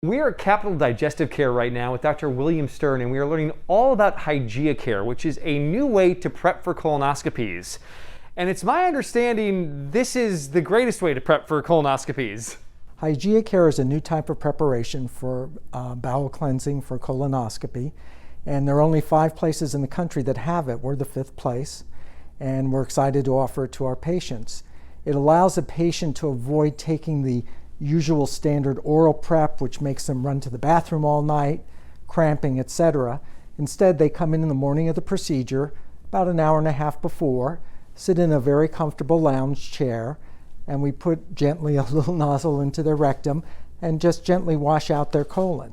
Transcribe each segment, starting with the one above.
We are at Capital Digestive Care right now with Dr. William Stern, and we are learning all about Care, which is a new way to prep for colonoscopies. And it's my understanding this is the greatest way to prep for colonoscopies. Care is a new type of preparation for bowel cleansing for colonoscopy. And there are only 5 places in the country that have it. We're the 5th place, and we're excited to offer it to our patients. It allows a patient to avoid taking the usual standard oral prep, which makes them run to the bathroom all night, cramping, etc. Instead, they come in the morning of the procedure, about an hour and a half before, sit in a very comfortable lounge chair, and we put gently a little nozzle into their rectum and just gently wash out their colon.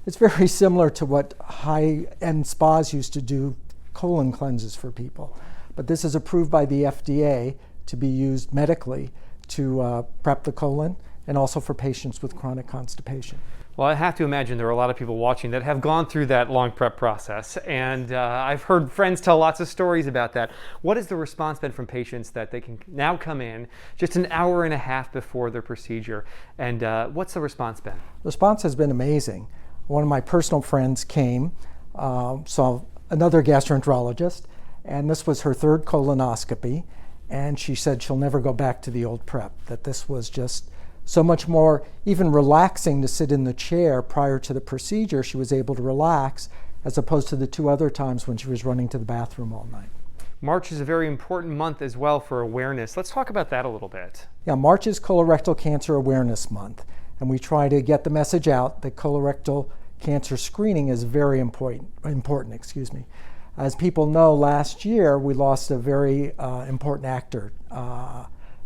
It's very similar to what high-end spas used to do colon cleanses for people. But this is approved by the FDA to be used medically to prep the colon, and also for patients with chronic constipation. Well, I have to imagine there are a lot of people watching that have gone through that long prep process, and I've heard friends tell lots of stories about that. What has the response been from patients that they can now come in just an hour and a half before their procedure, and what's the response been? The response has been amazing. One of my personal friends came, saw another gastroenterologist, and this was her 3rd colonoscopy, and she said she'll never go back to the old prep, that this was just so much more even relaxing to sit in the chair prior to the procedure. She was able to relax as opposed to the 2 other times when she was running to the bathroom all night. March is a very important month as well for awareness. Let's talk about that a little bit. Yeah, March is Colorectal Cancer Awareness Month, and we try to get the message out that colorectal cancer screening is very important. As people know, last year we lost a very important actor,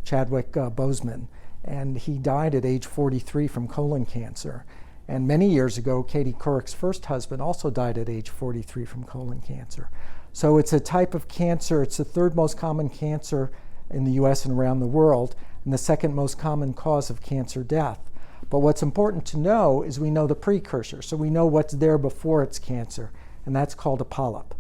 Chadwick Boseman, and he died at age 43 from colon cancer. And many years ago, Katie Couric's first husband also died at age 43 from colon cancer. So it's a type of cancer, it's the 3rd most common cancer in the US and around the world, and the 2nd most common cause of cancer death. But what's important to know is we know the precursor, so we know what's there before it's cancer, and that's called a polyp.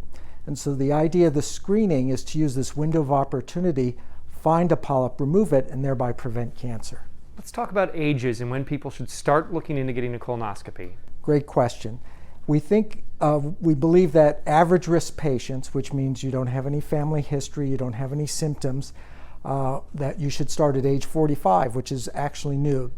And so the idea of the screening is to use this window of opportunity, find a polyp, remove it, and thereby prevent cancer. Let's talk about ages and when people should start looking into getting a colonoscopy. Great question. We believe that average risk patients, which means you don't have any family history, you don't have any symptoms, that you should start at age 45, which is actually new.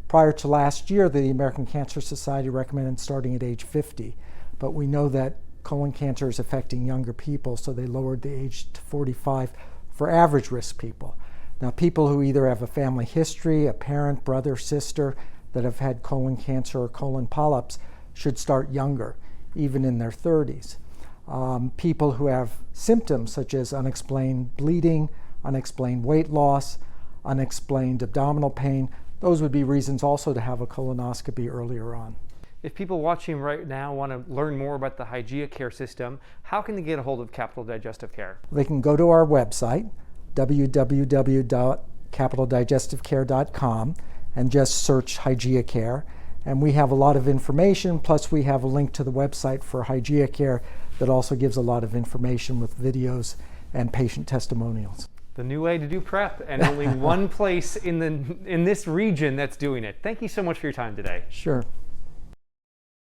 Prior to last year, the American Cancer Society recommended starting at age 50, but we know that colon cancer is affecting younger people, so they lowered the age to 45 for average risk people. Now, people who either have a family history, a parent, brother, sister that have had colon cancer or colon polyps should start younger, even in their 30s. People who have symptoms such as unexplained bleeding, unexplained weight loss, unexplained abdominal pain, those would be reasons also to have a colonoscopy earlier on. If people watching right now want to learn more about the Care system, how can they get a hold of Capital Digestive Care? They can go to our website, www.capitaldigestivecare.com, and just search Care. And we have a lot of information, plus we have a link to the website for Care that also gives a lot of information with videos and patient testimonials. The new way to do prep, and only one place in this region that's doing it. Thank you so much for your time today. Sure.